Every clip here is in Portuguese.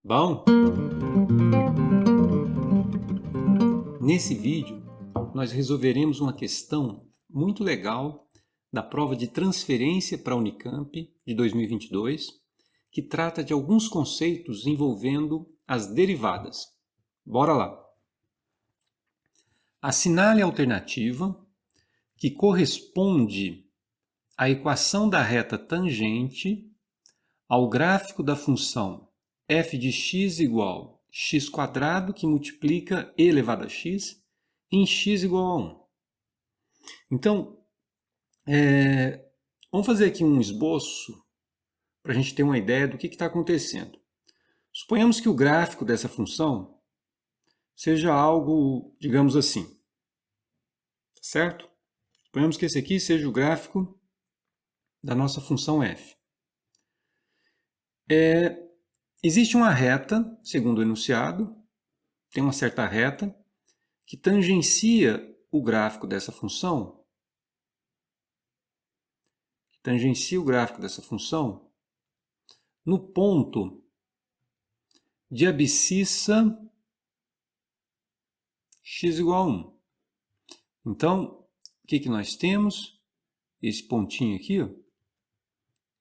Bom, nesse vídeo nós resolveremos uma questão muito legal da prova de transferência para a Unicamp de 2022, que trata de alguns conceitos envolvendo as derivadas. Bora lá! Assinale a alternativa que corresponde à equação da reta tangente ao gráfico da função f de x igual x² que multiplica e elevado a x em x igual a 1. Então, vamos fazer aqui um esboço para a gente ter uma ideia do que está acontecendo. Suponhamos que o gráfico dessa função seja algo, digamos assim, certo? Suponhamos que esse aqui seja o gráfico da nossa função f. Existe uma reta, segundo o enunciado, tem uma certa reta que tangencia o gráfico dessa função, no ponto de abscissa x igual a 1. Então, o que nós temos? Esse pontinho aqui, ó,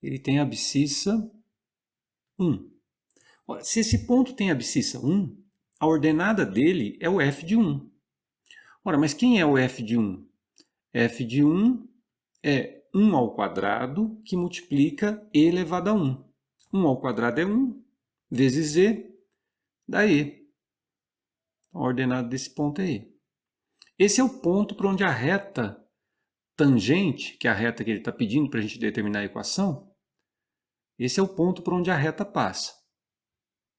ele tem abscissa 1. Ora, se esse ponto tem abscissa 1, a ordenada dele é o f de 1. Ora, mas quem é o f de 1? f de 1 é 1 ao quadrado que multiplica e elevado a 1. 1 ao quadrado é 1, vezes e, dá e. A ordenada desse ponto é e. Esse é o ponto para onde a reta tangente, que é a reta que ele está pedindo para a gente determinar a equação, esse é o ponto por onde a reta passa.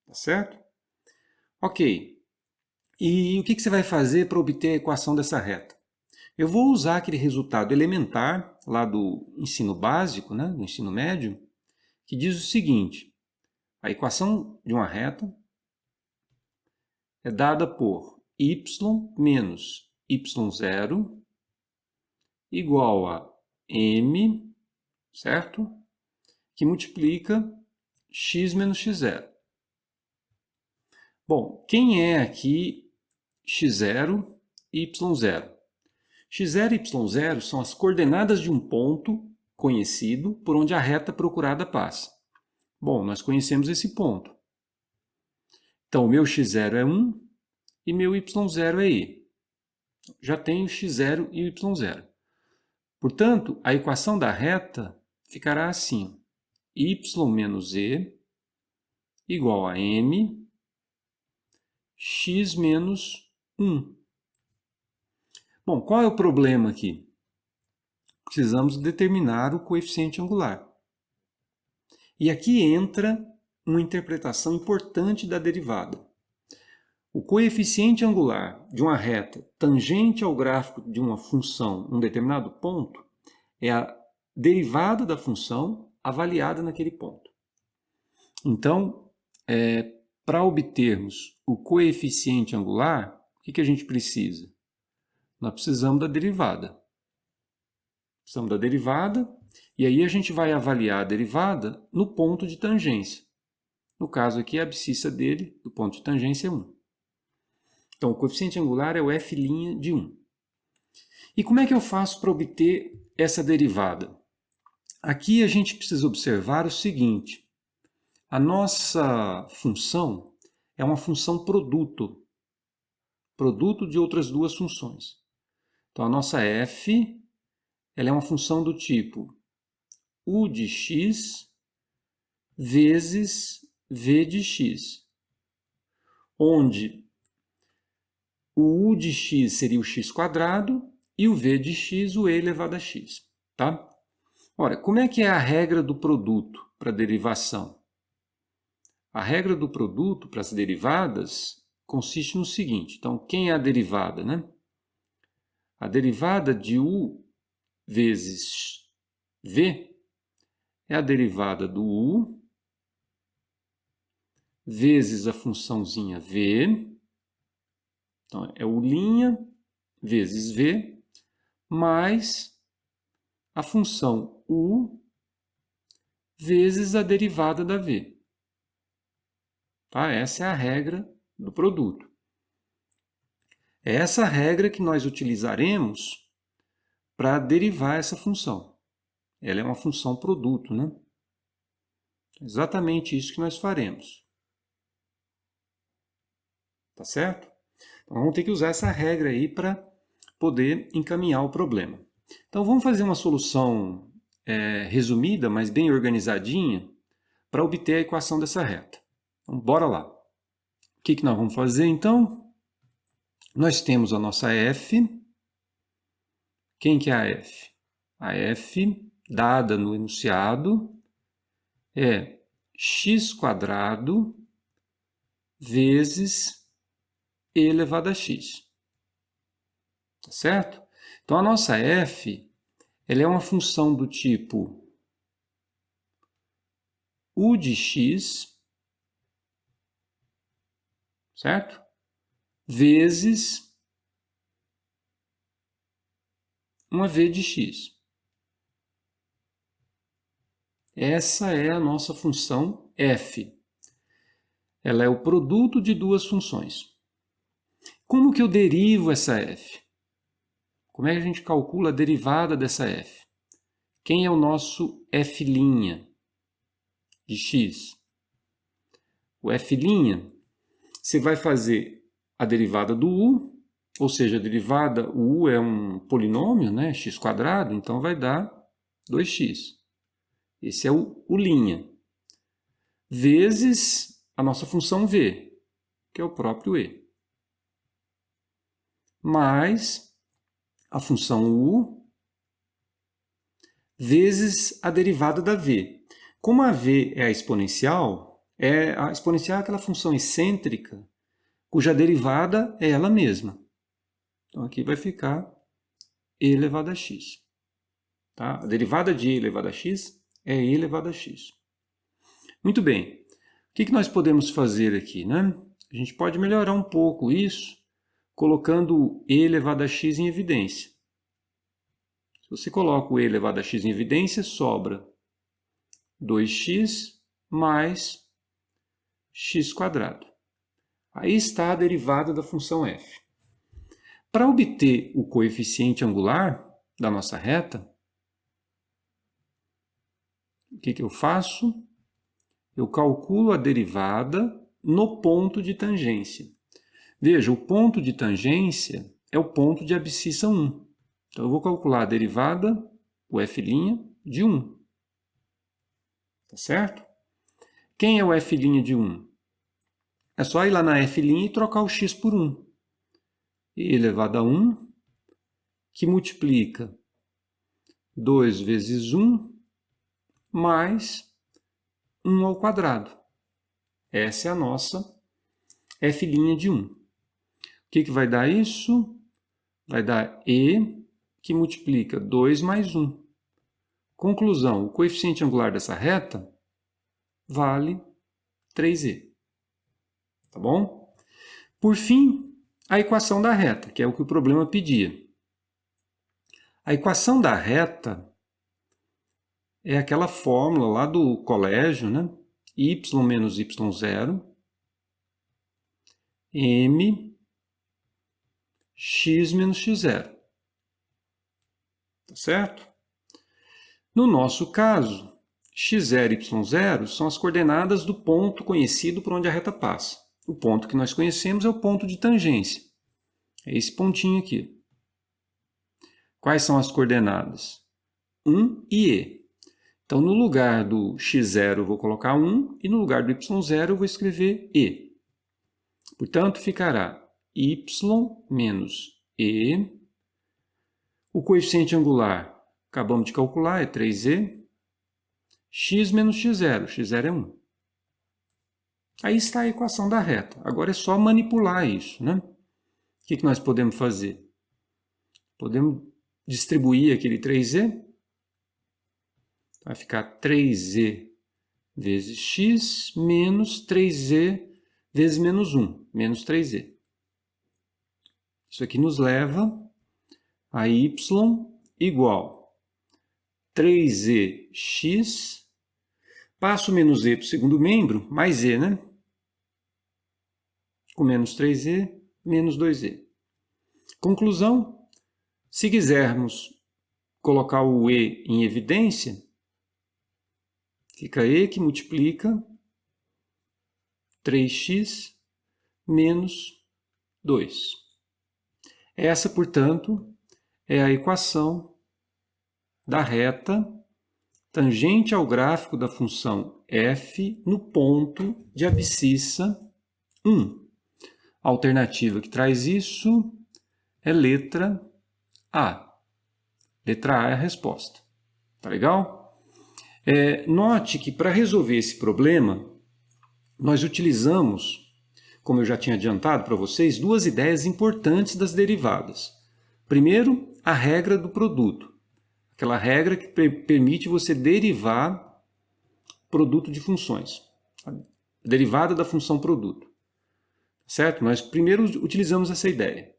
Tá certo? Ok. E o que você vai fazer para obter a equação dessa reta? Eu vou usar aquele resultado elementar lá do ensino básico, né, do ensino médio, que diz o seguinte: a equação de uma reta é dada por y menos y0 igual a m, certo? Que multiplica x menos x0. Bom, quem é aqui x0 e y0? x0 e y0 são as coordenadas de um ponto conhecido por onde a reta procurada passa. Bom, nós conhecemos esse ponto. Então, o meu x0 é 1 e meu y0 é e. Já tenho x0 e y0. Portanto, a equação da reta ficará assim: y menos e igual a m x menos 1. Bom, qual é o problema aqui? Precisamos determinar o coeficiente angular. E aqui entra uma interpretação importante da derivada. O coeficiente angular de uma reta tangente ao gráfico de uma função em um determinado ponto é a derivada da função avaliada naquele ponto. Então, para obtermos o coeficiente angular, o que a gente precisa? Nós precisamos da derivada. E aí a gente vai avaliar a derivada no ponto de tangência. No caso aqui, a abscissa dele, do ponto de tangência, é 1. Então, o coeficiente angular é o f' de 1. E como é que eu faço para obter essa derivada? Aqui a gente precisa observar o seguinte: a nossa função é uma função produto de outras duas funções. Então, a nossa f ela é uma função do tipo u de x vezes v de x, onde o u de x seria o x² e o v de x o e elevado a x. Tá? Ora, como é que é a regra do produto para a derivação? A regra do produto para as derivadas consiste no seguinte: então, quem é a derivada, né? A derivada de u vezes v é a derivada do u vezes a funçãozinha v, então é u' vezes v, mais a função u vezes a derivada da v. Tá? Essa é a regra do produto. É essa regra que nós utilizaremos para derivar essa função. Ela é uma função produto, né? Exatamente isso que nós faremos. Tá certo? Então, vamos ter que usar essa regra aí para poder encaminhar o problema. Então, vamos fazer uma solução resumida, mas bem organizadinha, para obter a equação dessa reta. Então, bora lá. O que nós vamos fazer, então? Nós temos a nossa f. Quem que é a f? A f, dada no enunciado, é x² vezes e elevado a x. Tá certo? Então, a nossa f, ela é uma função do tipo u de x, certo? Vezes uma v de x. Essa é a nossa função f. Ela é o produto de duas funções. Como que eu derivo essa f? Como é que a gente calcula a derivada dessa f? Quem é o nosso f' de x? O f', você vai fazer a derivada do u, ou seja, a derivada, o u é um polinômio, né, x², então vai dar 2x. Esse é o u', vezes a nossa função v, que é o próprio e, mais a função u vezes a derivada da v. Como a v é a exponencial é aquela função excêntrica cuja derivada é ela mesma. Então, aqui vai ficar e elevado a x. Tá? A derivada de e elevado a x é e elevado a x. Muito bem. O que nós podemos fazer aqui, né? A gente pode melhorar um pouco isso colocando e elevado a x em evidência. Se você coloca o e elevado a x em evidência, sobra 2x mais x². Aí está a derivada da função f. Para obter o coeficiente angular da nossa reta, o que eu faço? Eu calculo a derivada no ponto de tangência. Veja, o ponto de tangência é o ponto de abscissa 1. Então, eu vou calcular a derivada, o f' de 1. Tá certo? Quem é o f' de 1? É só ir lá na f' e trocar o x por 1. E elevado a 1, que multiplica 2 vezes 1 mais 1 ao quadrado. Essa é a nossa f' de 1. O que vai dar isso? Vai dar e, que multiplica 2 mais 1. Conclusão, o coeficiente angular dessa reta vale 3e. Tá bom? Por fim, a equação da reta, que é o que o problema pedia. A equação da reta é aquela fórmula lá do colégio, né? Y menos y0, m, x menos x0. Tá certo? No nosso caso, x0 e y0 são as coordenadas do ponto conhecido por onde a reta passa. O ponto que nós conhecemos é o ponto de tangência. É esse pontinho aqui. Quais são as coordenadas? 1 e e. Então, no lugar do x0 eu vou colocar 1 e no lugar do y0 eu vou escrever e. Portanto, ficará y menos e. O coeficiente angular, acabamos de calcular, é 3e. X menos x0, x0 é 1. Aí está a equação da reta. Agora é só manipular isso, né? O que nós podemos fazer? Podemos distribuir aquele 3e. Vai ficar 3e vezes x menos 3e vezes menos 1, menos 3e. Isso aqui nos leva a y igual 3ex, passo menos e para o segundo membro, mais e, né? com menos 3e, menos 2e. Conclusão, se quisermos colocar o e em evidência, fica e que multiplica 3x menos 2. Essa, portanto, é a equação da reta tangente ao gráfico da função f no ponto de abscissa 1. A alternativa que traz isso é letra A. Letra A é a resposta. Tá legal? Note que para resolver esse problema, nós utilizamos, como eu já tinha adiantado para vocês, duas ideias importantes das derivadas. Primeiro, a regra do produto. Aquela regra que permite você derivar produto de funções. A derivada da função produto. Certo? Nós primeiro utilizamos essa ideia.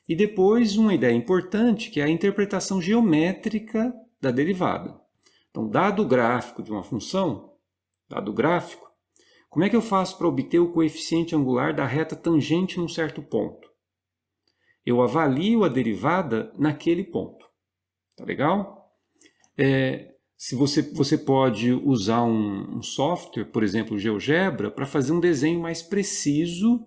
E depois uma ideia importante, que é a interpretação geométrica da derivada. Então, dado o gráfico de uma função, dado o gráfico, como é que eu faço para obter o coeficiente angular da reta tangente num certo ponto? Eu avalio a derivada naquele ponto. Tá legal? Se você pode usar um software, por exemplo, o GeoGebra, para fazer um desenho mais preciso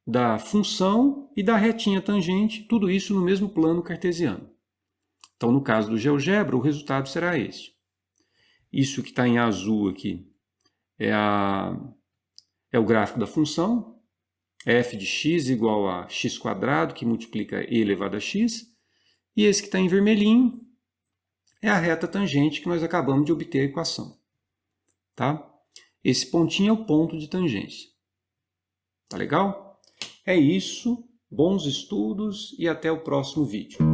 da função e da retinha tangente, tudo isso no mesmo plano cartesiano. Então, no caso do GeoGebra, o resultado será esse. Isso que está em azul aqui é o gráfico da função, f de x igual a x², que multiplica e elevado a x, e esse que está em vermelhinho é a reta tangente que nós acabamos de obter a equação. Tá? Esse pontinho é o ponto de tangência. Tá legal? É isso, bons estudos e até o próximo vídeo.